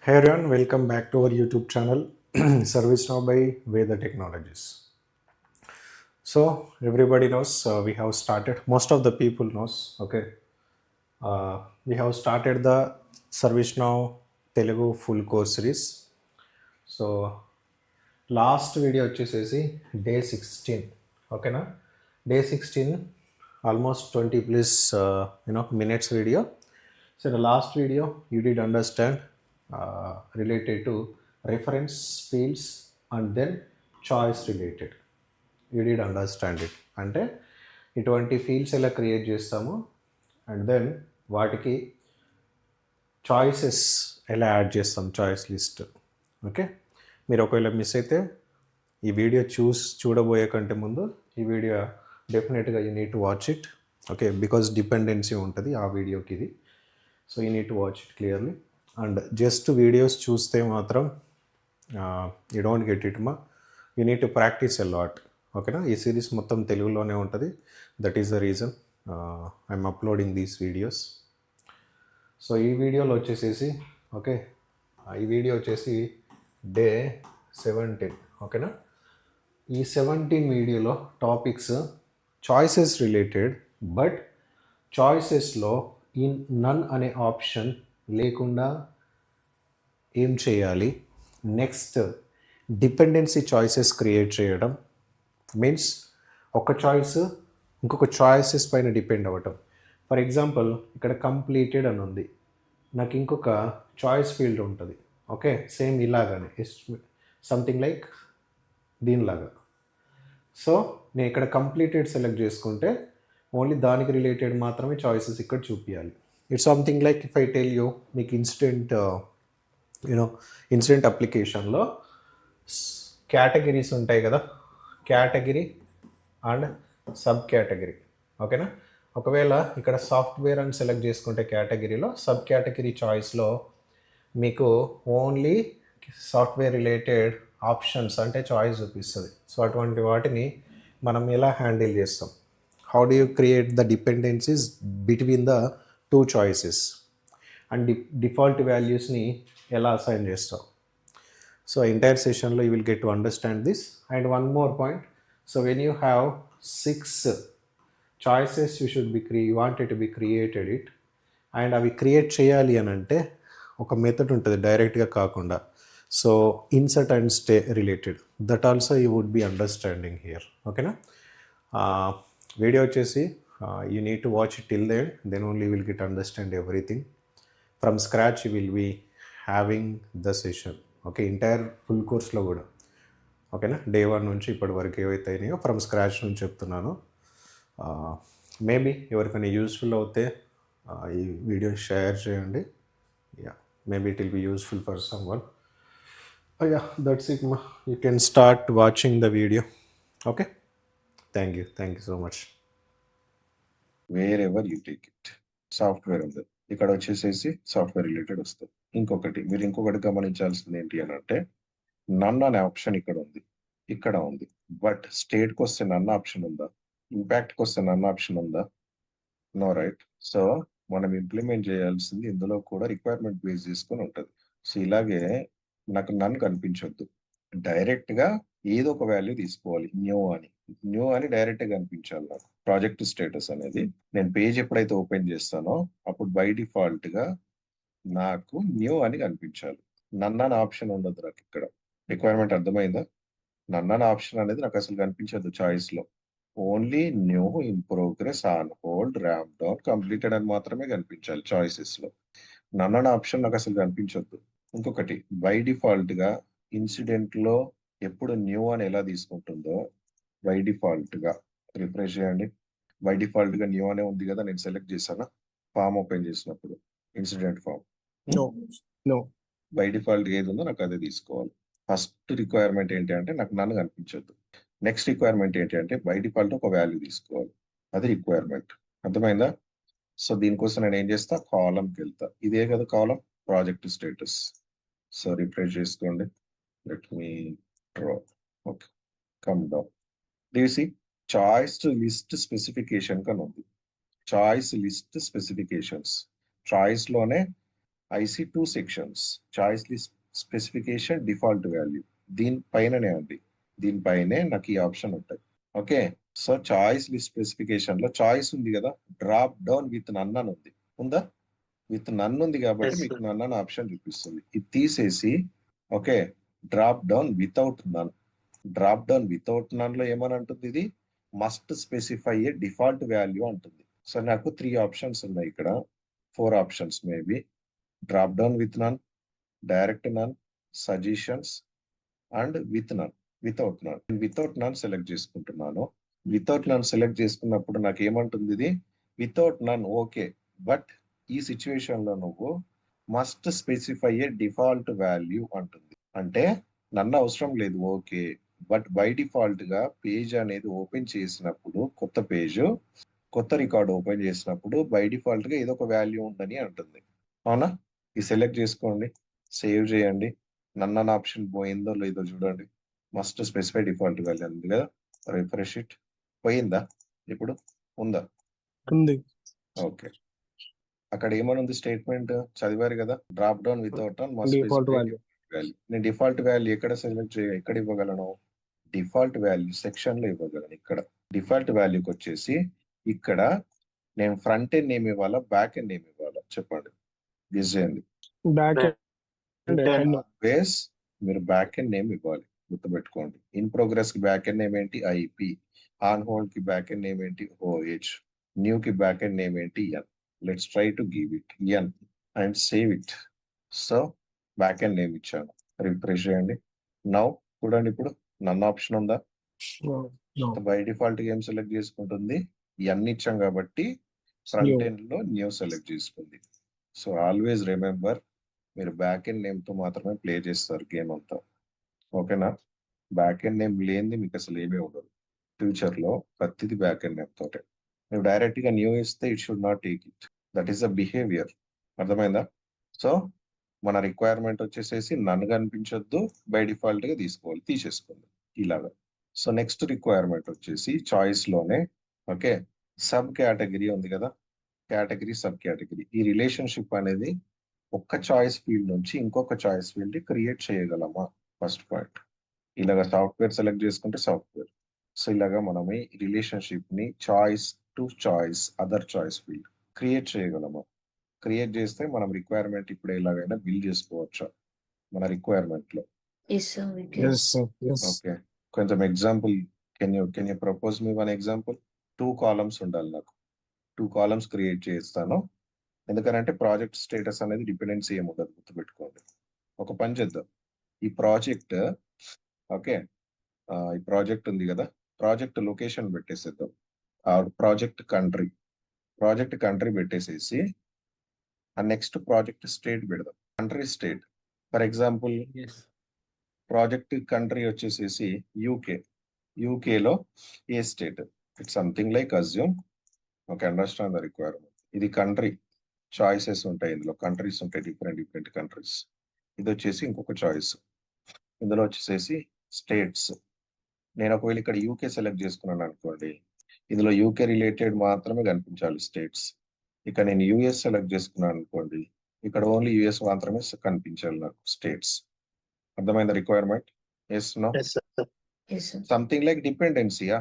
Hey everyone, welcome back to our YouTube channel, Service Now by Veda Technologies. So everybody knows we have started. Most of the people knows. Okay, we have started the Service Now Telugu full course series. So last video వచ్చేసేసి day 16 ఓకేనా day 16 almost 20 plus minutes video. So the last video you did understand related to reference fields and then choice related. You did understand it. అంటే ఇటువంటి fields ఎలా create చేస్తాము and then వాటికి choices ఎలా add చేస్తాం choice list. Okay, మీరు ఒకవేళ miss అయితే ఈ వీడియో చూడబోయే కంటే ముందు ఈ వీడియో డెఫినెట్గా you need to watch it. Okay, because dependency ఉంటుంది ఆ వీడియోకి ఇది. So you need to watch it clearly. And just videos చూస్తే మాత్రం you don't get it you need to practice a lot. ఓకేనా, ఈ సిరీస్ మొత్తం తెలుగులోనే ఉంటుంది. That is the reason I'm uploading these videos. So ఈ వీడియోలో వచ్చేసేసి ఓకే, ఈ వీడియో వచ్చేసి డే 17. ఓకేనా, ఈ 17 వీడియోలో టాపిక్స్ చాయిసెస్ రిలేటెడ్. బట్ చాయిసెస్లో ఈ నన్ అనే ఆప్షన్ లేకుండా ఏం చేయాలి, నెక్స్ట్ డిపెండెన్సీ చాయిసెస్ క్రియేట్ చేయడం మీన్స్ ఒక చాయిస్ ఇంకొక చాయిసెస్ పైన డిపెండ్ అవ్వటం. ఫర్ ఎగ్జాంపుల్ ఇక్కడ కంప్లీటెడ్ అని ఉంది, నాకు ఇంకొక చాయిస్ ఫీల్డ్ ఉంటుంది. ఓకే, సేమ్ ఇలాగానే సంథింగ్ లైక్ దీనిలాగా. సో నేను ఇక్కడ కంప్లీటెడ్ సెలెక్ట్ చేసుకుంటే ఓన్లీ దానికి రిలేటెడ్ మాత్రమే చాయిసెస్ ఇక్కడ చూపించాలి. It's something like if I tell you, మీకు ఇన్సిడెంట్ అప్లికేషన్లో కేటగిరీస్ ఉంటాయి కదా, కేటగిరీ అండ్ సబ్ కేటగిరీ. ఓకేనా, ఒకవేళ ఇక్కడ సాఫ్ట్వేర్ అని సెలెక్ట్ చేసుకుంటే కేటగిరీలో సబ్ కేటగిరీ చాయిస్లో మీకు ఓన్లీ సాఫ్ట్వేర్ రిలేటెడ్ ఆప్షన్స్ అంటే చాయిస్ చూపిస్తుంది. సో అటువంటి వాటిని మనం ఎలా హ్యాండిల్ చేస్తాం, how do you create the dependencies between the two choices and default వాల్యూస్ని ఎలా అసైన్ చేస్తాం. సో ఎంటైర్ సెషన్లో you will get to understand this. And one more point, so when you have 6 choices you wanted to be created it, and అవి create చేయాలి అని అంటే ఒక method ఉంటుంది డైరెక్ట్గా కాకుండా. So insert and stay related, that also you would be understanding here. ఓకేనా, video వచ్చేసి you need to watch it till then only will get understand everything from scratch. You will be having the session. Okay, entire full కోర్స్లో కూడా. ఓకేనా, day 1 నుంచి ఇప్పటి వరకు ఏవైతే అయినాయో from scratch నుంచి చెప్తున్నాను. మేబీ ఎవరికైనా యూస్ఫుల్ అవుతే ఈ వీడియో షేర్ చేయండి. Yeah, maybe it will be useful for someone. Yeah, that's it ma. You can start watching the video. Okay, thank you so much. wherever you take it, software ఉంది, ఇక్కడ వచ్చేసేసి software related వస్తుంది. మీరు ఇంకొకటి గమనించాల్సింది ఏంటి అని అంటే, నన్ అనే ఆప్షన్ ఇక్కడ ఉంది, ఇక్కడ ఉంది. బట్ స్టేట్కి వస్తే నన్ ఆప్షన్ ఉందా, ఇంపాక్ట్కి వస్తే నన్ ఆప్షన్ ఉందా? No, right. సో మనం ఇంప్లిమెంట్ చేయాల్సింది ఇందులో కూడా రిక్వైర్మెంట్ బేస్ చేసుకొని ఉంటుంది. సో ఇలాగే నాకు నన్ను కనిపించొద్దు, డైరెక్ట్ గా ఏదో ఒక వాల్యూ తీసుకోవాలి. న్యూ అని డైరెక్ట్ గా కనిపించాలి నాకు. ప్రాజెక్ట్ స్టేటస్ అనేది నేను పేజ్ ఎప్పుడైతే ఓపెన్ చేస్తానో అప్పుడు బై డిఫాల్ట్ గా నాకు న్యూ అని కనిపించాలి. నన్న ఆప్షన్ ఉండదు నాకు ఇక్కడ. రిక్వైర్మెంట్ అర్థమైందా? నన్న ఆప్షన్ అనేది నాకు అసలు కనిపించదు చాయిస్ లో. Only new, in progress, on hold, ramp down, completed అని మాత్రమే కనిపించాలి చాయిసెస్ లో. నన్న ఆప్షన్ నాకు అసలు కనిపించొద్దు. ఇంకొకటి, బై డిఫాల్ట్ గా ఇన్సిడెంట్ లో ఎప్పుడు న్యూ అని ఎలా తీసుకుంటుందో బై డిఫాల్ట్ గా రిఫ్రెష్ చేయండి. బై డిఫాల్ట్ గా న్యూ అనే ఉంది కదా, నేను సెలెక్ట్ చేశానా ఫామ్ ఓపెన్ చేసినప్పుడు ఇన్సిడెంట్ ఫామ్. బై డిఫాల్ట్ ఏది ఉందో నాకు అదే తీసుకోవాలి. ఫస్ట్ రిక్వైర్మెంట్ ఏంటి అంటే నాకు నన్ను కనిపించొద్దు. నెక్స్ట్ రిక్వైర్మెంట్ ఏంటి అంటే బై డిఫాల్ట్ ఒక వాల్యూ తీసుకోవాలి. అది రిక్వైర్మెంట్. అర్థమైందా? సో దీనికోసం నేను ఏం చేస్తా, కాలంకి వెళ్తా. ఇదే కదా column, project status. So refresh చేసుకోండి. Let me draw. Okay, come down. తీసి చాయిస్ లిస్ట్ స్పెసిఫికేషన్ కని ఉంది. చాయిస్ లిస్ట్ స్పెసిఫికేషన్స్, చాయిస్ లోనే I see 2 sections. Choice list specification, default value. దీనిపైననే అండి, దీనిపైనే నాకు ఈ ఆప్షన్ ఉంటాయి. Okay, so choice list specification లో చాయిస్ ఉంది కదా, డ్రాప్ డౌన్ విత్ నన్ అని ఉంది. ఉందా? విత్ నన్ ఉంది కాబట్టి Yes, మీకు sir. నన్ అని ఆప్షన్ చూపిస్తుంది. ఇది తీసేసి okay, drop down without none. Drop down without none లో ఏమని అంటుంది, ఇది must specify a default value అంటుంది. సో నాకు 3 ఆప్షన్స్ ఉన్నాయి ఇక్కడ, 4 options maybe. Drop down with none, direct none, suggestions and with none, without none. Without none select చేసుకుంటున్నాను. Without none select చేసుకున్నప్పుడు నాకు ఏమంటుంది, ఇది వితౌట్ నన్ ఓకే, బట్ ఈ సిచ్యువేషన్ లో నువ్వు must specify a default value అంటుంది. అంటే నన్ను అవసరం లేదు ఓకే, బట్ బై డిఫాల్ట్ గా పేజ్ అనేది ఓపెన్ చేసినప్పుడు, కొత్త పేజ్, కొత్త రికార్డ్ ఓపెన్ చేసినప్పుడు బై డిఫాల్ట్ గా ఏదో ఒక వాల్యూ ఉందని అంటుంది. అవునా? ఇది సెలెక్ట్ చేసుకోండి, సేవ్ చేయండి. నన్న ఆప్షన్ పోయిందో లేదో చూడండి. మస్ట్ స్పెసిఫై డిఫాల్ట్ వాల్యూ ఉంది కదా, రిఫ్రెష్ ఇట్. పోయిందా? ఇప్పుడు ఉందా? ఉంది. ఓకే, అక్కడ ఏమని ఉంది స్టేట్మెంట్ చదివారు కదా, drop down without on must Default specify value. Value. నేను డిఫాల్ట్ వాల్యూ ఎక్కడ సెలెక్ట్ ఎక్కడ ఇవ్వగలను? డిఫాల్ట్ వాల్యూ సెక్షన్ లో ఇవ్వగలను. ఇక్కడ డిఫాల్ట్ వాల్యూకి వచ్చేసి ఇక్కడ నేను ఫ్రంట్ ఎండ్ నేమ్ ఇవ్వాలా, బ్యాక్ ఎండ్ నేమ్ ఇవ్వాలా చెప్పండి, గెస్ చేయండి. Back end. End. బేస్ మీరు బ్యాక్ ఎండ్ నేమ్ ఇవ్వాలి, గుర్తుపెట్టుకోండి. ఇన్ ప్రోగ్రెస్ కి బ్యాక్ ఎండ్ నేమ్ ఏంటి? ఐపి. ఆన్ హోల్డ్ కి బ్యాక్ ఎండ్ నేమ్ ఏంటి? ఓహెచ్. న్యూ కి బ్యాక్ ఎండ్ నేమ్ ఏంటి? N. Let's try to give it N and save it. So back end name ఇచ్చాను, refresh చేయండి. Now చూడండి, ఇప్పుడు నన్ను ఆప్షన్ ఉందా? No. No. బై డిఫాల్ట్ ఏం సెలెక్ట్ చేసుకుంటుంది? ఎన్ ఇచ్చాం కాబట్టి ఫ్రంట్ ఎండ్ లో న్యూ సెలెక్ట్ చేసుకుంది. సో ఆల్వేస్ రిమెంబర్, మీరు బ్యాక్ ఎండ్ నేమ్ తో మాత్రమే ప్లే చేస్తారు గేమ్ అంతా. ఓకేనా? బ్యాక్ ఎండ్ నేమ్ లేనిది మీకు అసలు ఏమీ ఉండదు. ఫ్యూచర్ లో ప్రతిదీ బ్యాక్ ఎండ్ నేమ్ తోటే. నువ్వు డైరెక్ట్ గా న్యూ ఇస్తే it should not take it. That is the behaviour. అర్థమైందా? సో మన రిక్వైర్మెంట్ వచ్చేసేసి నన్ను కనిపించొద్దు, బై డిఫాల్ట్ గా తీసుకోవాలి, తీసేసుకోండి ఇలాగా. సో నెక్స్ట్ రిక్వైర్మెంట్ వచ్చేసి చాయిస్ లోనే ఓకే, సబ్ కేటగిరీ ఉంది కదా, కేటగిరీ, సబ్ కేటగిరీ. ఈ రిలేషన్షిప్ అనేది ఒక్క చాయిస్ ఫీల్డ్ నుంచి ఇంకొక చాయిస్ ఫీల్డ్ క్రియేట్ చేయగలమా? First point. ఇలాగ సాఫ్ట్వేర్ సెలెక్ట్ చేసుకుంటే సాఫ్ట్వేర్. సో ఇలాగా మనం ఈ రిలేషన్షిప్ ని choice to choice, other choice field create చేయగలమా? క్రియేట్ చేస్తే మనం రిక్వైర్మెంట్ ఇప్పుడు ఎలాగైనా బిల్డ్ చేసుకోవచ్చు మన రిక్వైర్మెంట్ లో. Yes, sir, we can. Yes, sir. Yes. Okay, కొంచెం example can you propose me one example? 2 columns ఉండాలి నాకు. 2 కాలమ్స్ క్రియేట్ చేస్తాను. ఎందుకంటే ప్రాజెక్ట్ స్టేటస్ అనేది డిపెండెన్సీ ఏమి ఉండదు, గుర్తుపెట్టుకోండి. ఒక పని చేద్దాం, ఈ ప్రాజెక్ట్ ఓకే, ఈ ప్రాజెక్ట్ ఉంది కదా, ప్రాజెక్ట్ లొకేషన్ పెట్టేసేద్దాం. ప్రాజెక్ట్ కంట్రీ పెట్టేసేసి ఆ నెక్స్ట్ ప్రాజెక్ట్ స్టేట్ పెడదాం. Country state, for example Yes. Project country వచ్చేసేసి యూకే. యూకేలో ఏ స్టేట్? It's something like assume. Okay, understand the requirement. ఇది కంట్రీ, చాయిసెస్ ఉంటాయి ఇందులో, కంట్రీస్ ఉంటాయి, డిఫరెంట్ డిఫరెంట్ కంట్రీస్. ఇది వచ్చేసి ఇంకొక చాయిస్. ఇందులో వచ్చేసేసి స్టేట్స్. నేను ఒకవేళ ఇక్కడ యూకే సెలెక్ట్ చేసుకున్నాను అనుకోండి, ఇందులో యూకే రిలేటెడ్ మాత్రమే కనిపించాలి స్టేట్స్. ఇక నేను యుఎస్ సెలెక్ట్ చేసుకున్నాను అనుకోండి, ఇక్కడ ఓన్లీ యుఎస్ మాత్రమే కనిపించాలి నాకు స్టేట్స్. అర్థమైంది requirement? Yes, no? Yes, sir. Yes, sir. Something like డిపెండెన్సీయా?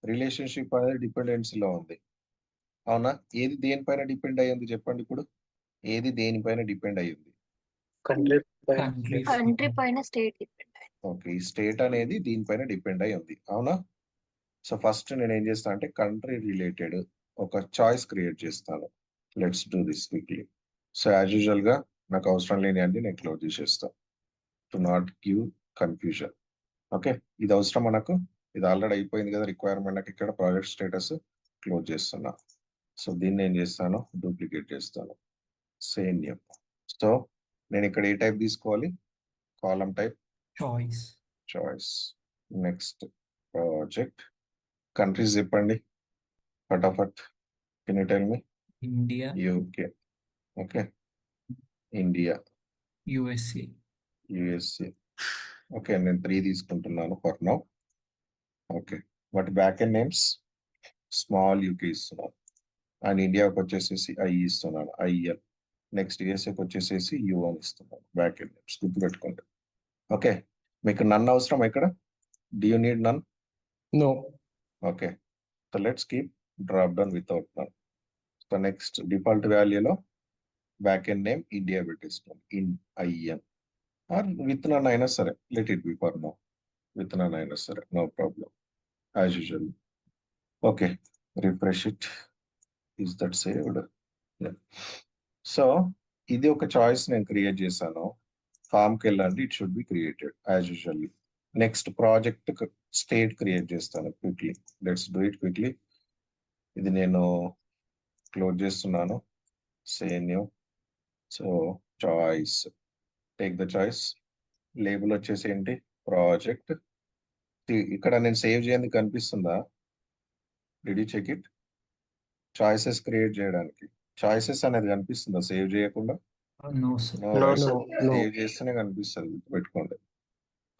రిలేషన్షిప్ అనేది డిపెండెన్సీలో ఉంది, అవునా? ఏది దేనిపైన డిపెండ్ అయ్యింది చెప్పండి ఇప్పుడు? ఏది దేనిపైన డిపెండ్ అయ్యింది? Country పైన state depend. ఓకే, ఈ స్టేట్ అనేది దీనిపైన డిపెండ్ అయి ఉంది, అవునా? సో ఫస్ట్ నేను ఏం చేస్తాను అంటే కంట్రీ రిలేటెడ్ ఒక చాయిస్ క్రియేట్ చేస్తాను. Let's do this quickly. So as usual గా నాకు అవసరం లేని అన్ని నేను క్లోజ్ చేసేస్తాను, to not give confusion. Okay, ఇది అవసరం మనకు, ఇది ఆల్రెడీ అయిపోయింది కదా రిక్వైర్మెంట్. నాకు ఇక్కడ ప్రాజెక్ట్ స్టేటస్ క్లోజ్ చేస్తున్నా. సో దీన్ని ఏం చేస్తాను, డూప్లికేట్ చేస్తాను, సేమ్ నేమ్. సో నేను ఇక్కడ ఏ టైప్ తీసుకోవాలి? Column type choice. Next project countries చెప్పండి ఫటాఫట్. Can you tell me? India, UK, okay, India, USA, USA. Okay, నేను 3 తీసుకుంటున్నాను ఫర్ నౌ. ఓకే, వాటి back end names small UK ఇస్తున్నాను, అండ్ ఇండియాకి వచ్చేసేసి ఐ ఇస్తున్నాను, ఐఎల్. నెక్స్ట్ యూఎస్ఏకి వచ్చేసేసి యూ అని ఇస్తున్నాను. బ్యాక్ ఎండ్ నేమ్స్ గుర్తుపెట్టుకోండి. ఓకే, మీకు నన్ అవసరం ఇక్కడ? Do you need none? No. Okay. So let's keep drop down without none. So next default value లో backend name India పెట్టేసుకోండి. In IN or with none అయినా సరే. Let it be for now. With none అయినా సరే. No problem. As usual. Okay. Refresh it. Is that saved? Yeah. So ఇది ఒక choice నేను create చేశాను. ఫామ్కి వెళ్ళండి. It should be created as usually. Next project state create చేస్తాను quickly. Let's do it quickly. ఇది నేను క్లోజ్ చేస్తున్నాను. Say new. So choice, take the choice. Label వచ్చేసి ఏంటి? ప్రాజెక్ట్. ఇక్కడ నేను సేవ్ చేయండి కనిపిస్తుందా? Did you check it? Choices create చేయడానికి చాయిసెస్ అనేది కనిపిస్తుందా సేవ్ చేయకుండా? No, sir. No, No, right? no, no. Save చేస్తేనే కనిపిస్తుంది, పెట్టుకోండి.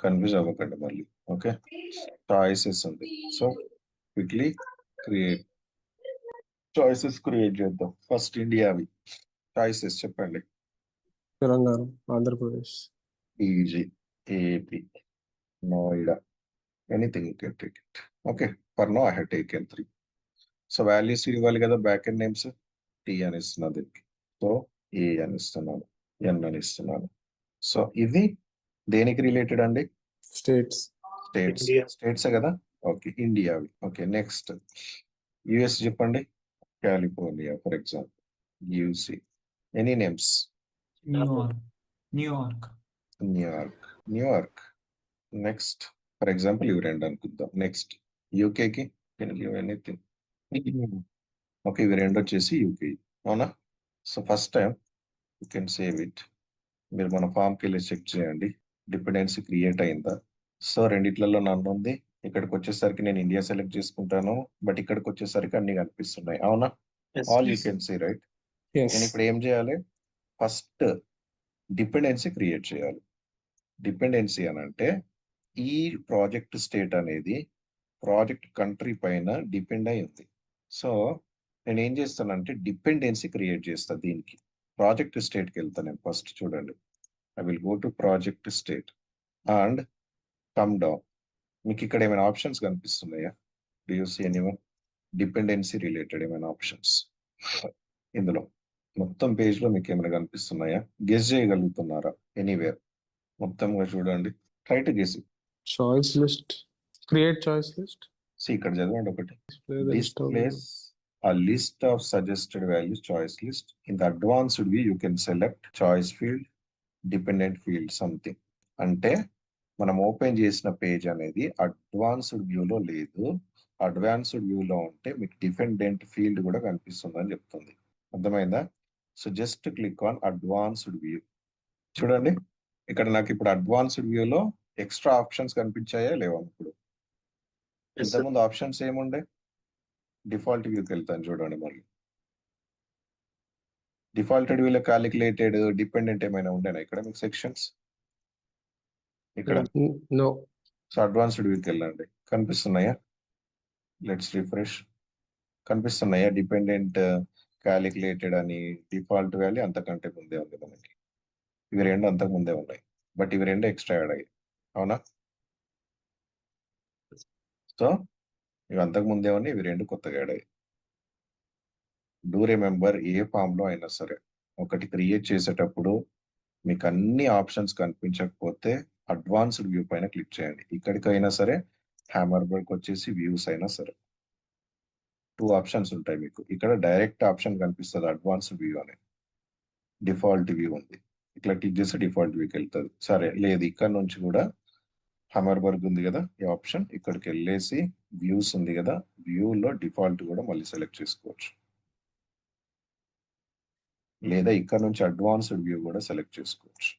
కన్ఫ్యూజ్ అవ్వకండి మళ్ళీ. ఓకే, చాయిసెస్ ఉంది. So quickly create choices create చేద్దాం. ఫస్ట్ ఇండియావి చాయిసెస్ చెప్పండి. Telangana, Andhra Pradesh. Easy, AP, Noida, anything you can take it. Okay, for no I have taken 3. So values ఇవ్వాలి కదా, బ్యాక్ ఎండ్ నేమ్స్. టీ అని ఇస్తున్నా దీనికి. సో ఏ అని ఇస్తున్నాను, ఎన్ అని ఇస్తున్నాను. సో ఇది దేనికి రిలేటెడ్ అండి? స్టేట్స్. స్టేట్స్. States okay. ఓకే, ఇండియావి. ఓకే, నెక్స్ట్ యుఎస్ చెప్పండి. California for example. UC. Any names? New York. New York. New York. New York. Next for example ఇవి రెండు అనుకుందాం. నెక్స్ట్ యూకేకి కెన్ గివ్ ఎనీథింగ్. ఓకే, ఇవి రెండు వచ్చేసి యూకే. అవునా? So first time you can save it. మీరు మన ఫామ్కి వెళ్ళి చెక్ చేయండి డిపెండెన్సీ క్రియేట్ అయిందా. సో రెండిట్లలో నన్ను ఉంది. ఇక్కడికి వచ్చేసరికి నేను ఇండియా సెలెక్ట్ చేసుకుంటాను, బట్ ఇక్కడికి వచ్చేసరికి అన్ని కనిపిస్తున్నాయి. అవునా? All you can see right. Yes. నేను ఇప్పుడు ఏం చేయాలి? ఫస్ట్ డిపెండెన్సీ క్రియేట్ చేయాలి. డిపెండెన్సీ అని అంటే ఈ ప్రాజెక్ట్ స్టేట్ అనేది ప్రాజెక్ట్ కంట్రీ పైన డిపెండ్ అయి ఉంది. సో నేను ఏం చేస్తానంటే డిపెండెన్సీ క్రియేట్ చేస్తా. దీనికి ప్రాజెక్ట్ స్టేట్కి వెళ్తాను నేను ఫస్ట్. చూడండి, I will go to project state and come down. మీకు ఇక్కడ ఏమైనా ఆప్షన్స్ కనిపిస్తున్నాయా? Do you see anyone dependency related ఏమైనా ఆప్షన్స్? ఇందులో మొత్తం పేజ్ లో మీకు ఏమైనా కనిపిస్తున్నాయా? గెస్ చేయగలుగుతున్నారా? ఎనీవేర్ మొత్తంగా చూడండి. Try to guess. Choice list. Create choice list. See ఇక్కడ చదవండి ఒకటి. Display Displays a list of suggested values, choice list. In the advanced view, you can select choice field, dependent field, something. అంటే మనం open చేసిన page అనేది advanced వ్యూలో లేదు. Advanced వ్యూలో ఉంటే మీకు డిపెండెంట్ ఫీల్డ్ కూడా కనిపిస్తుంది అని చెప్తుంది. అర్థమైందా? So just click on advanced view. చూడండి, ఇక్కడ నాకు ఇప్పుడు అడ్వాన్స్డ్ వ్యూలో ఎక్స్ట్రా ఆప్షన్స్ కనిపించాయా లేవా? ఇప్పుడు ఇంతకుముందు ఆప్షన్స్ ఏముండే? డిఫాల్ట్ వ్యూకి వెళ్తాను చూడండి. మళ్ళీ డిఫాల్టెడ్ వ్యూలో క్యాలిక్యులేటెడ్ డిపెండెంట్ ఏమైనా ఉండేనా ఇక్కడ మీకు సెక్షన్స్? ఇక్కడ నో. సో అడ్వాన్స్డ్ వ్యూకి వెళ్ళండి. కనిపిస్తున్నాయా? Let's refresh. కనిపిస్తున్నాయా? డిపెండెంట్ క్యాలిక్యులేటెడ్ అని డిఫాల్ట్ వాల్యూ అంతకంటే ముందే ఉంది మనకి. ఇవి రెండు అంతకు ముందే ఉన్నాయి, బట్ ఇవి రెండు ఎక్స్ట్రా యాడ్ అయ్యాయి. అవునా? సో ఇవి అంతకు ముందే ఉన్నాయి, ఇవి రెండు కొత్తగా యాడ్ అయ్యాయి. డూ రిమెంబర్, ఏ ఫామ్ లో అయినా సరే ఒకటి క్రియేట్ చేసేటప్పుడు మీకు అన్ని ఆప్షన్స్ కనిపించకపోతే అడ్వాన్స్డ్ వ్యూ పైన క్లిక్ చేయండి. ఇక్కడికైనా సరే హ్యామర్ బర్గ్ వచ్చేసి వ్యూస్ అయినా సరే 2 ఆప్షన్స్ ఉంటాయి మీకు. ఇక్కడ డైరెక్ట్ ఆప్షన్ కనిపిస్తుంది అడ్వాన్స్డ్ వ్యూ అని. డిఫాల్ట్ వ్యూ ఉంది, ఇట్లా క్లిక్ చేస్తే డిఫాల్ట్ వ్యూకి వెళ్తుంది. సరే లేదు, ఇక్కడ నుంచి కూడా హ్యామర్ బర్గ్ ఉంది కదా ఈ ఆప్షన్, ఇక్కడికి వెళ్ళేసి వ్యూస్ ఉంది కదా, వ్యూలో డిఫాల్ట్ కూడా మళ్ళీ సెలెక్ట్ చేసుకోవచ్చు. లేదా ఇక్కడ నుంచి అడ్వాన్స్డ్ వ్యూ కూడా సెలెక్ట్ చేసుకోవచ్చు.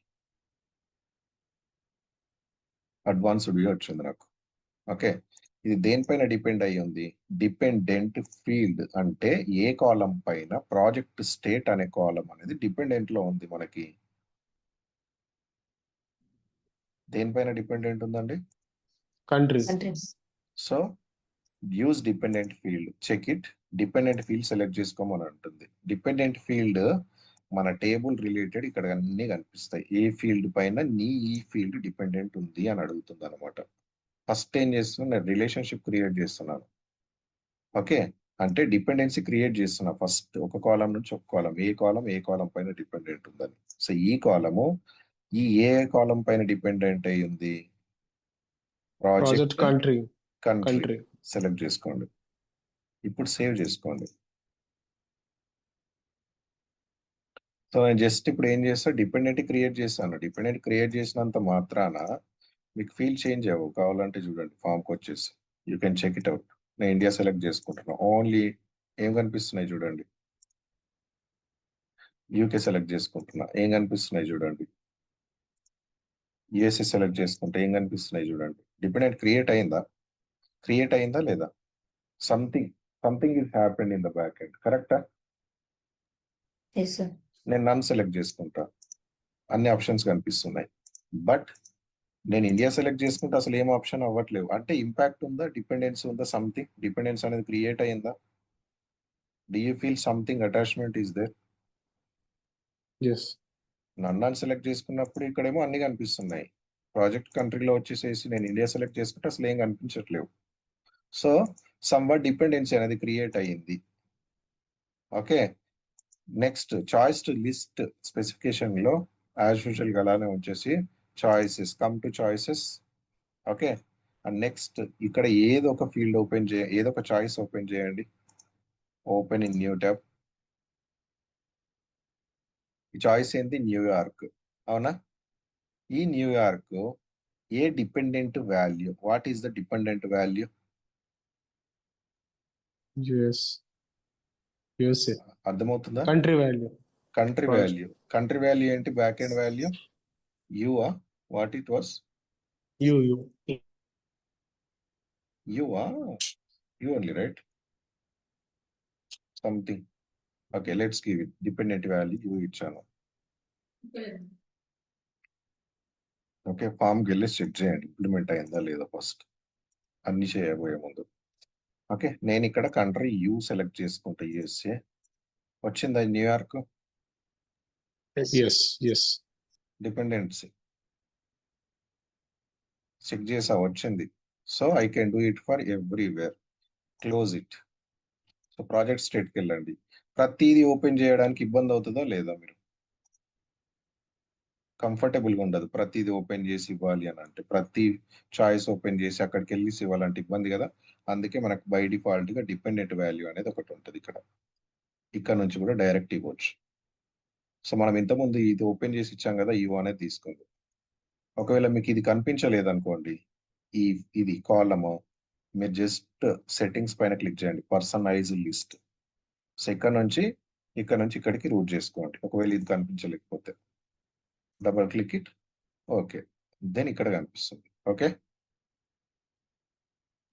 అడ్వాన్స్డ్ వ్యూ వచ్చింది నాకు. ఓకే, ఇది దేనిపైన డిపెండ్ అయ్యి ఉంది? డిపెండెంట్ ఫీల్డ్ అంటే ఏ కాలం పైన ప్రాజెక్ట్ స్టేట్ అనే కాలం అనేది డిపెండెంట్ లో ఉంది మనకి. దేనిపైన డిపెండెంట్ ఉందండి? Countries. So use dependent field, check it. Dependent field select చేసుకోమని అంటుంది. డిపెండెంట్ ఫీల్డ్ మన టేబుల్ రిలేటెడ్ ఇక్కడ అన్ని కనిపిస్తాయి. ఏ ఫీల్డ్ పైన నీ ఈ ఫీల్డ్ డిపెండెంట్ ఉంది అని అడుగుతుంది అనమాట. ఫస్ట్ ఏం చేస్తున్నా, నేను రిలేషన్షిప్ క్రియేట్ చేస్తున్నాను. ఓకే, అంటే డిపెండెన్సీ క్రియేట్ చేస్తున్నా. ఫస్ట్ ఒక కాలం నుంచి ఒక కాలం, ఏ కాలం పైన డిపెండెంట్ ఉందని. సో ఈ కాలము ఈ ఏ కాలం పైన డిపెండెంట్ అయి ఉంది, Project project country. Country Country. Select చేసుకోండి. ఇప్పుడు సేవ్ చేసుకోండి. సో నేను జస్ట్ ఇప్పుడు ఏం చేస్తా, డిపెండెంట్ క్రియేట్ చేస్తాను. డిపెండెంట్ క్రియేట్ చేసినంత మాత్రాన మీకు ఫీల్ చేంజ్ అవ్వవు. కావాలంటే చూడండి, ఫామ్కి వచ్చేసి you can check it out. నేను ఇండియా సెలెక్ట్ చేసుకుంటున్నా. ఓన్లీ ఏం కనిపిస్తున్నాయి చూడండి, యూకే సెలెక్ట్ చేసుకుంటున్నా, ఏం కనిపిస్తున్నాయి చూడండి. యుఎస్ఏ సెలెక్ట్ చేసుకుంటే ఏం కనిపిస్తున్నాయి చూడండి. డిపెండెంట్ క్రియేట్ అయిందా లేదా? Something is happened in the back end. కరెక్టా? Yes sir. నేను నన్ సెలెక్ట్ చేసుకుంటా, అన్ని ఆప్షన్స్ కనిపిస్తున్నాయి. బట్ నేను ఇండియా సెలెక్ట్ చేసుకుంటే అసలు ఏం ఆప్షన్ అవ్వట్లేవు. అంటే ఇంపాక్ట్ ఉందా, డిపెండెన్స్ ఉందా? సంథింగ్ డిపెండెన్స్ అనేది క్రియేట్ అయిందా? Do you feel something attachment is there? Yes. నన్ను సెలెక్ట్ చేసుకున్నప్పుడు ఇక్కడేమో అన్ని కనిపిస్తున్నాయి. ప్రాజెక్ట్ కంట్రీలో వచ్చేసేసి నేను ఇండియా సెలెక్ట్ చేసుకుంటే అసలు ఏం కనిపించట్లేవు. సో సమ్వాట్ డిపెండెన్సీ అనేది క్రియేట్ అయ్యింది. Okay, next choice to list specification లో యాజ్ యూజువల్ గా అలానే వచ్చేసి choices, come to choices. Okay, and next ఇక్కడ ఏదో ఒక ఫీల్డ్ ఓపెన్ ఏదో ఒక చాయిస్ ఓపెన్ చేయండి. Open in new tab. ఈ చాయిస్ ఏంటి? న్యూయార్క్. అవునా? ఈ New York a dependent value, what is the dependent value? US. USA. అర్థమవుతుందా? Country value. Country Project. Value. Country value ఏంటి? Back end value యువా? What it was? U. యువా? You only, right? Something. Okay, let's give it dependent value you ఇచ్చాను. Okay, ఫామ్కి వెళ్ళి check చేయండి implement అయిందా లేదా first, అన్ని చేయబోయే ముందు. ఓకే, నేను ఇక్కడ కంట్రీ యూ సెలెక్ట్ చేసుకుంటా. యుఎస్ఏ వచ్చిందా? New York Yes. డిపెండెన్సీ చెక్ చేసా, వచ్చింది. So I can do it for everywhere. Close it. So project స్టేట్కి వెళ్ళండి. ప్రతిదీ ఓపెన్ చేయడానికి ఇబ్బంది అవుతుందా లేదా? మీరు కంఫర్టబుల్గా ఉండదు ప్రతిదీ ఓపెన్ చేసి ఇవ్వాలి అని అంటే, ప్రతి చాయిస్ ఓపెన్ చేసి అక్కడికి వెళ్ళి ఇవ్వాలంటే ఇబ్బంది కదా. అందుకే మనకు బై డిఫాల్ట్ గా డిపెండెంట్ వాల్యూ అనేది ఒకటి ఉంటుంది. ఇక్కడ నుంచి కూడా డైరెక్ట్ ఇవ్వచ్చు. సో మనం ఇంతకుముందు ఇది ఓపెన్ చేసి ఇచ్చాం కదా, యూ అనేది తీసుకోండి. ఒకవేళ మీకు ఇది కనిపించలేదు అనుకోండి, ఇది కాలమ్, మీరు జస్ట్ సెట్టింగ్స్ పైన క్లిక్ చేయండి, పర్సనలైజ్ లిస్ట్. సో ఇక్కడ నుంచి ఇక్కడికి రూట్ చేసుకోండి. ఒకవేళ ఇది కనిపించలేకపోతే double click it. Okay, then ఇక్కడ కనిపిస్తుంది. Okay,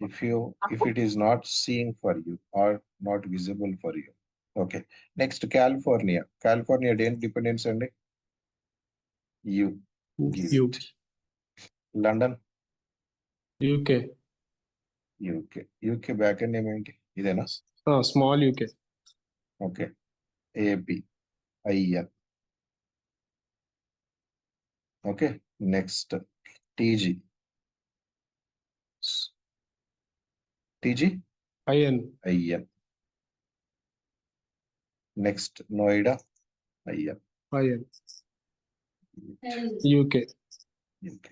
if it is not seeing for you or not visible for you. Okay, next California దేని డిపెండెన్స్ అండి? U. U. London UK. UK back end ఏమేంటి? ఇదేనా? Small UK. Okay, AP IN. Okay, next TG IN. IN. Next Noida IN. IN. UK. UK.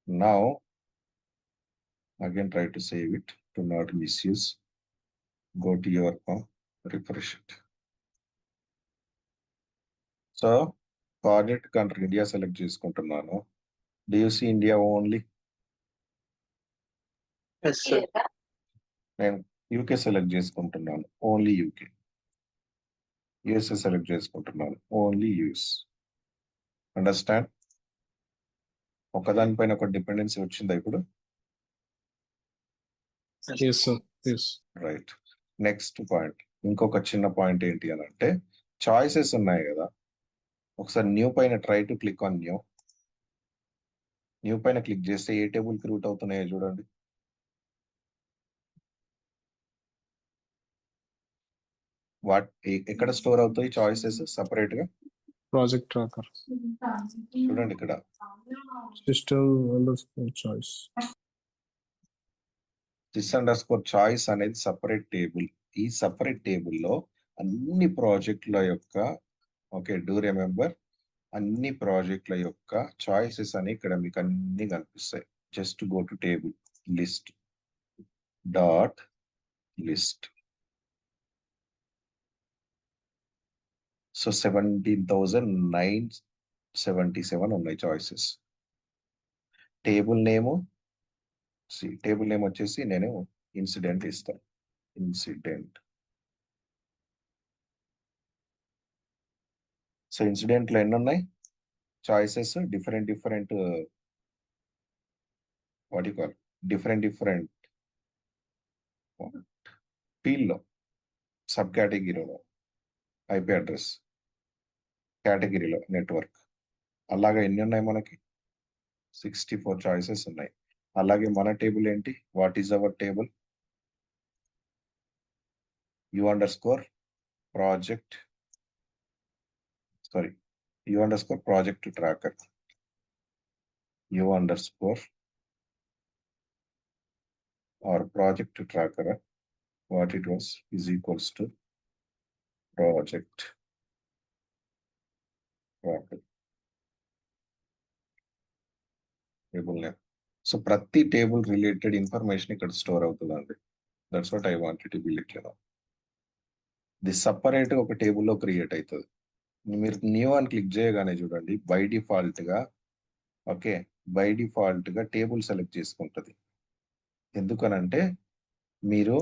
Now again try to save it to not misuse. Go to your form, refresh it. So project country India select చేసుకుంటున్నాను. Do you see India only? Yes, sir. నేను UK select చేసుకుంటున్నాను, only UK. USA select చేసుకుంటున్నాను, only US. Understand? ఒకదానిపైన ఒక dependency వచ్చిందా ఇప్పుడు? Yes, sir. Yes. Right. Next point, ఇంకొక చిన్న point ఏంటి అని అంటే, చాయిసెస్ ఉన్నాయి కదా, ఒకసారి న్యూ పైన try to click on new పైన క్లిక్ చేస్తే ఏ టేబుల్కి రూట్ అవుతున్నాయో చూడండి. ఎక్కడ స్టోర్ అవుతాయి చాయిసెస్ సపరేట్ గా? Project tracker. చూడండి ఇక్కడ System underscore choice. sys_choice అనేది సపరేట్ టేబుల్. ఈ సపరేట్ టేబుల్లో అన్ని ప్రాజెక్టుల యొక్క ఓకే డూ రిమెంబర్ అన్ని ప్రాజెక్టుల యొక్క చాయిసెస్ అని ఇక్కడ మీకు అన్ని కనిపిస్తాయి. Just go to table list dot list. So 17,977 ఉన్నాయి చాయిసెస్. టేబుల్ నేమ్ వచ్చేసి నేను ఇన్సిడెంట్ ఇస్తాను. ఇన్సిడెంట్. సో ఇన్సిడెంట్ లో ఎన్ని ఉన్నాయి choices? Different what you call different field లో సబ్ కేటగిరీలో ఐపీ అడ్రస్, కేటగిరీలో నెట్వర్క్, అలాగా ఎన్ని ఉన్నాయి మనకి? 64 చాయిసెస్ ఉన్నాయి. అలాగే మన టేబుల్ ఏంటి? What is our table? U_project tracker. or project tracker, what it was is equals to project tracker table name. So ప్రతి టేబుల్ రిలేటెడ్ ఇన్ఫర్మేషన్ ఇక్కడ స్టోర్ అవుతుందండి. That's what I wanted to B let you know. The separate ఒక టేబుల్లో create అవుతుంది. మీరు new అని click చేయగానే చూడండి బై డిఫాల్ట్ గా టేబుల్ సెలెక్ట్ చేసుకుంటుంది. ఎందుకనంటే మీరు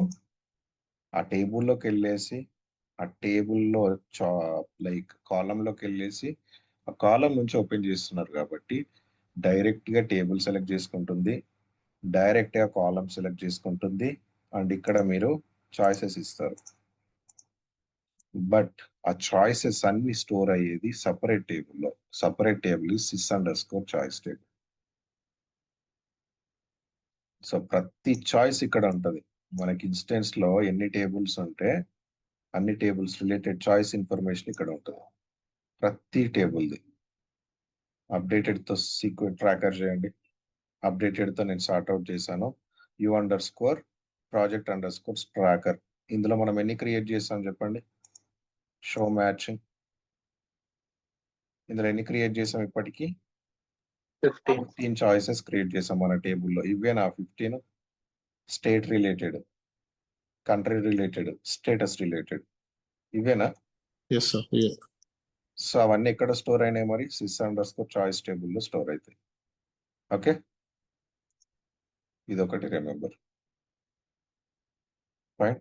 ఆ టేబుల్లోకి వెళ్ళేసి ఆ టేబుల్లో లైక్ కాలంలోకి వెళ్ళేసి ఆ కాలం నుంచి ఓపెన్ చేస్తున్నారు కాబట్టి డైరెక్ట్ గా టేబుల్ సెలెక్ట్ చేసుకుంటుంది, డైరెక్ట్ గా కాలం సెలెక్ట్ చేసుకుంటుంది, అండ్ ఇక్కడ మీరు చాయిసెస్ ఇస్తారు. బట్ ఆ చాయిసెస్ అన్ని స్టోర్ అయ్యేది సపరేట్ టేబుల్లో. Separate table sys_choice table. So ప్రతి చాయిస్ ఇక్కడ ఉంటది. మనకి ఇన్స్టెన్స్ లో ఎన్ని టేబుల్స్ ఉంటే అన్ని టేబుల్స్ రిలేటెడ్ చాయిస్ ఇన్ఫర్మేషన్ ఇక్కడ ఉంటుంది. ప్రతి టేబుల్ది అప్డేటెడ్ తో సీక్వెన్స్ ట్రాకర్ చేయండి. అప్డేటెడ్ తో నేను సార్ట్అవుట్ చేశాను. U_project_tracker. ఇందులో మనం ఎన్ని క్రియేట్ చేసాం చెప్పండి? Show matching. ఇందులో ఎన్ని క్రియేట్ చేసాం ఇప్పటికీ? 15 చాయిసెస్ క్రియేట్ చేసాం మన టేబుల్లో. ఇవేనా 15? State related, country related, status related, ఇవేనా? Yes, sir. Yeah. సో అవన్నీ ఎక్కడ స్టోర్ అయినాయి మరి? sys_choice టేబుల్లో స్టోర్ అవుతాయి. ఓకే, ఇది ఒకటి remember. Fine.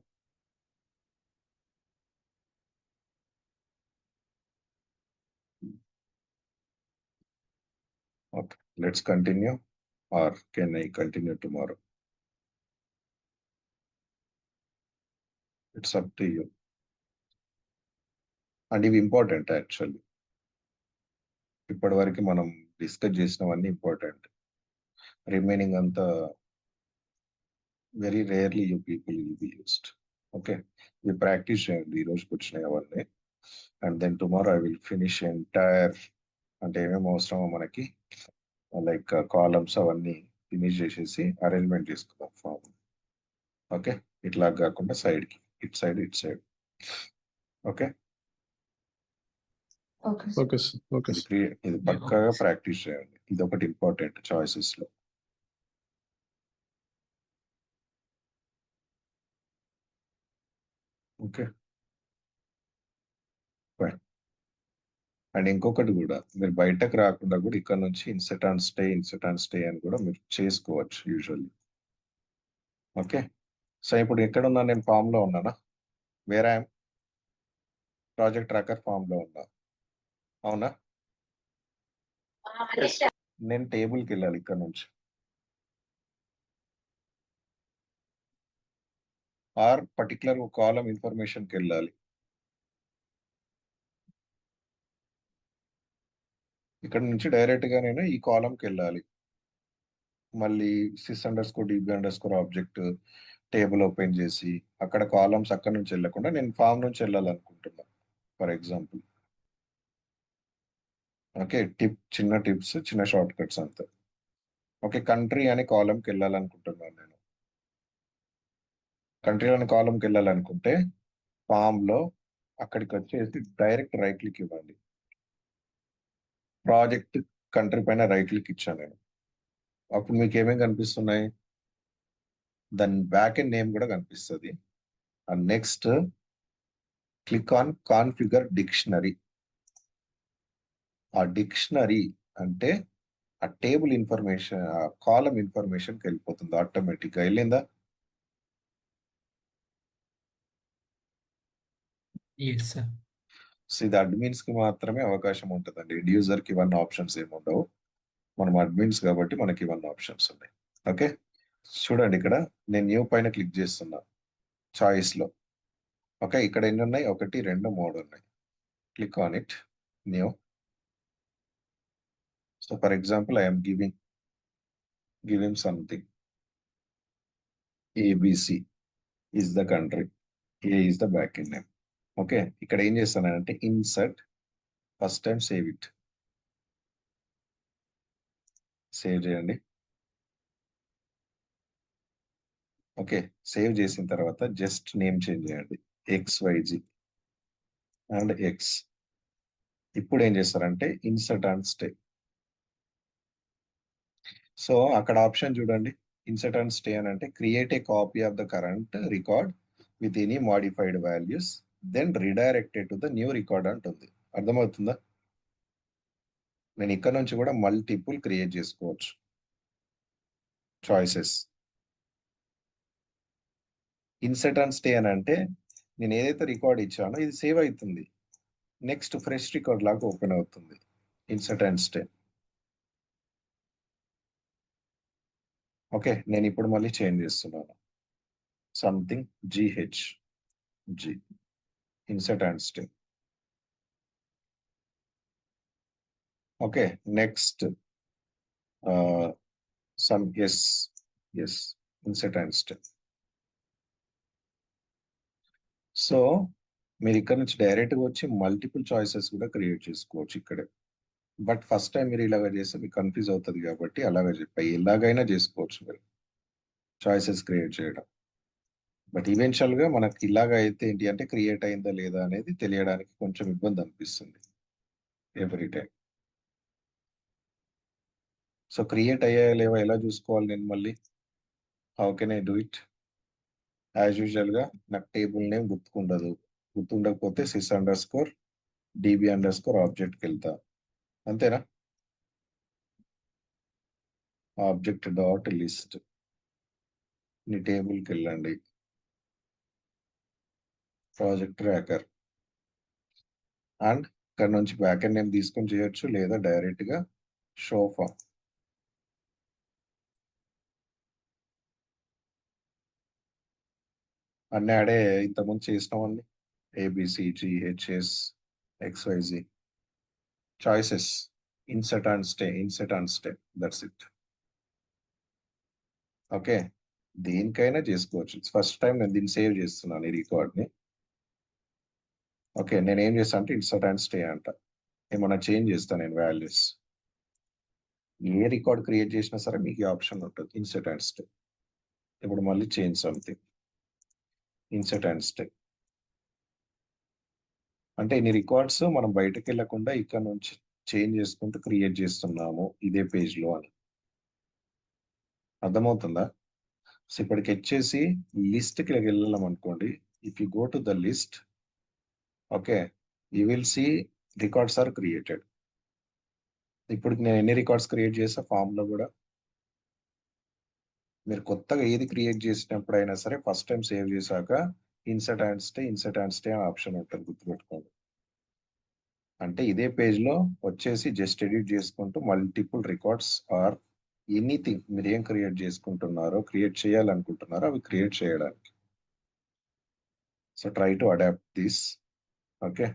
Okay, let's continue or can I continue tomorrow? It's up to you. And ఇవి ఇంపార్టెంట్ యాక్చువల్లీ. ఇప్పటి వరకు మనం డిస్కస్ చేసినవన్నీ ఇంపార్టెంట్. రిమైనింగ్ అంతా very rarely you people will be used. Okay, ఇవి ప్రాక్టీస్ చేయండి ఈ రోజుకి వచ్చినాయి అవన్నీ. And then tomorrow I will finish entire, అంటే ఏమేమి అవసరమో మనకి లైక్ కాలమ్స్ అవన్నీ ఫినిష్ చేసేసి అరేంజ్మెంట్ చేసుకుందాం ఫామ్. ఓకే, ఇట్లా కాకుండా సైడ్కి, it side okay. Okay Okay, sir. Okay, sir. ఇది పక్కాగా ప్రాక్టీస్ చేయండి. ఇది ఒకటి ఇంపార్టెంట్ చాయిసెస్ లో. Okay, fine. అండ్ ఇంకొకటి కూడా, మీరు బయటకు రాకుండా కూడా ఇక్కడ నుంచి ఇన్సెట్ అండ్ స్టే అని కూడా మీరు చేసుకోవచ్చు యూజువల్లీ. ఓకే, సో ఇప్పుడు ఎక్కడ ఉన్నా? నేను ఫామ్ లో ఉన్నానా? Where I'm project tracker form లో ఉన్నా, అవునా? నేను టేబుల్కి వెళ్ళాలి ఇక్కడ నుంచి, ఆర్ పర్టికులర్ కాలం ఇన్ఫర్మేషన్కి వెళ్ళాలి. ఇక్కడ నుంచి డైరెక్ట్ గా నేను ఈ కాలంకి వెళ్ళాలి. మళ్ళీ sys_db_object టేబుల్ ఓపెన్ చేసి అక్కడ కాలమ్స్ అక్కడ నుంచి వెళ్ళకుండా నేను ఫామ్ నుంచి వెళ్ళాలనుకుంటున్నా ఫర్ ఎగ్జాంపుల్. ఓకే, చిన్న టిప్స్, చిన్న షార్ట్ కట్స్ అంతే. ఓకే, కంట్రీ అనే కాలంకి వెళ్ళాలనుకుంటున్నాను నేను. కంట్రీ అనే కాలంకి వెళ్ళాలనుకుంటే ఫామ్ లో అక్కడికి వచ్చేసి డైరెక్ట్ రైట్ క్లిక్ ఇవ్వండి. ప్రాజెక్ట్ కంట్రీ పైన రైట్ క్లిక్ ఇచ్చాను నేను. అప్పుడు మీకు ఏమేమి కనిపిస్తున్నాయి, దాని బ్యాక్ ఎండ్ నేమ్ కూడా కనిపిస్తుంది. And next click on configure dictionary. ఆ డిక్షనరీ అంటే ఆ టేబుల్ ఇన్ఫర్మేషన్, ఆ కాలం ఇన్ఫర్మేషన్కి వెళ్ళిపోతుంది ఆటోమేటిక్గా. వెళ్ళిందా? Yes, sir. సో ఇది అడ్మిన్స్ కి మాత్రమే అవకాశం ఉంటుందండి. యూజర్ కి ఇవన్నీ ఆప్షన్స్ ఏమి ఉండవు. మనం అడ్మిన్స్ కాబట్టి మనకి ఇవన్నీ ఆప్షన్స్ ఉన్నాయి. ఓకే, చూడండి ఇక్కడ నేను న్యూ పైన క్లిక్ చేస్తున్నా చాయిస్ లో. ఓకే, ఇక్కడ ఎన్ని ఉన్నాయి, 1, 2, 3 ఉన్నాయి. Click on it, new. So for example I'm giving something. ABC is the country, A is the back end name. Okay, ఇక్కడ ఏం చేస్తానంటే insert, first time save it. Save చేయండి. ఓకే, సేవ్ చేసిన తర్వాత జస్ట్ నేమ్ చేంజ్ చేయండి, XYZ and X. ఇప్పుడు ఏం చేస్తారంటే ఇన్సర్ట్ అండ్ స్టే. సో అక్కడ ఆప్షన్ చూడండి, ఇన్సర్ట్ అండ్ స్టే అని అంటే create a copy of the current record with any modified values then redirected to the new record అంటుంది. అర్థమవుతుందా? నేను ఇక్కడ నుంచి కూడా మల్టిపుల్ క్రియేట్ చేసుకోవచ్చు చాయిసెస్. ఇన్సర్ట్ అండ్ స్టే అని అంటే నేను ఏదైతే రికార్డ్ ఇచ్చానో ఇది సేవ్ అవుతుంది, నెక్స్ట్ ఫ్రెష్ రికార్డ్ లాగా ఓపెన్ అవుతుంది. Insert and stay. ఓకే, నేను ఇప్పుడు మళ్ళీ చేంజ్ చేస్తున్నాను, something GH, insert and stay. Okay, next some S, insert and stay. So మీరు ఇక్కడ నుంచి డైరెక్ట్గా వచ్చి మల్టిపుల్ చాయిసెస్ కూడా క్రియేట్ చేసుకోవచ్చు ఇక్కడే. బట్ ఫస్ట్ టైం మీరు ఇలాగ చేస్తే మీకు కన్ఫ్యూజ్ అవుతుంది కాబట్టి అలాగే చెప్పాయి. ఎలాగైనా చేసుకోవచ్చు మీరు చాయిసెస్ క్రియేట్ చేయడం. బట్ ఈవెన్చువల్ గా మనకి ఇలాగ అయితే ఏంటి అంటే క్రియేట్ అయిందా లేదా అనేది తెలియడానికి కొంచెం ఇబ్బంది అనిపిస్తుంది ఎవ్రీ టైం. సో క్రియేట్ అయ్యాయా లేవా ఎలా చూసుకోవాలి నేను మళ్ళీ? How can I do it? As usual గా నాకు టేబుల్ నేమ్ గుర్తుండకపోతే sys_db_ ఆబ్జెక్ట్కి వెళ్తా, అంతేనా? ఆబ్జెక్ట్ డాట్ లిస్ట్ నీ టేబుల్కి వెళ్ళండి, ప్రాజెక్ట్ ట్రాకర్. అండ్ ఇక్కడ నుంచి బ్యాక్ ఎండ్ నేమ్ తీసుకొని చేయొచ్చు, లేదా డైరెక్ట్ గా షో ఫామ్. అన్నీ ఆడే ఇంతకుముందు చేసినామండి, ABCGHS XYZ. Choices insert and stay, that's it. Okay, దేనికైనా చేసుకోవచ్చు. ఫస్ట్ టైం నేను దీన్ని సేవ్ చేస్తున్నాను ఈ రికార్డ్ని. ఓకే, నేను ఏం చేస్తాను అంటే ఇన్సర్ట్ అండ్ స్టే అంట. ఏమన్నా చేంజ్ చేస్తాను నేను వాల్యూస్. ఏ రికార్డ్ క్రియేట్ చేసినా సరే మీకు ఈ ఆప్షన్ ఉంటుంది, ఇన్సర్ట్ అండ్ స్టే. ఇప్పుడు మళ్ళీ change something, insert and stay. అంటే ఇన్ని రికార్డ్స్ మనం బయటకు వెళ్ళకుండా ఇక్కడ నుంచి చేంజ్ చేసుకుంటూ క్రియేట్ చేస్తున్నాము ఇదే పేజ్ లో అని. అర్థమవుతుందా? సో ఇప్పటికి వచ్చేసి లిస్ట్కి వెళ్ళాం అనుకోండి. If you go to the list, okay, you will see records are created. ఇప్పుడు నేను ఎన్ని రికార్డ్స్ క్రియేట్ చేసా ఫామ్ లో కూడా. మీరు కొత్తగా ఏది క్రియేట్ చేసినప్పుడైనా సరే ఫస్ట్ టైం సేవ్ చేశాక ఇన్సర్ట్ అండ్ స్టే ఆప్షన్ ఉంటుంది, గుర్తుపెట్టుకోండి. అంటే ఇదే పేజ్ లో వచ్చేసి జస్ట్ ఎడిట్ చేసుకుంటూ మల్టిపుల్ రికార్డ్స్ ఆర్ ఎనీథింగ్ మీరు ఏం క్రియేట్ చేయాలనుకుంటున్నారో అవి క్రియేట్ చేయడానికి. So try to adapt this. Okay.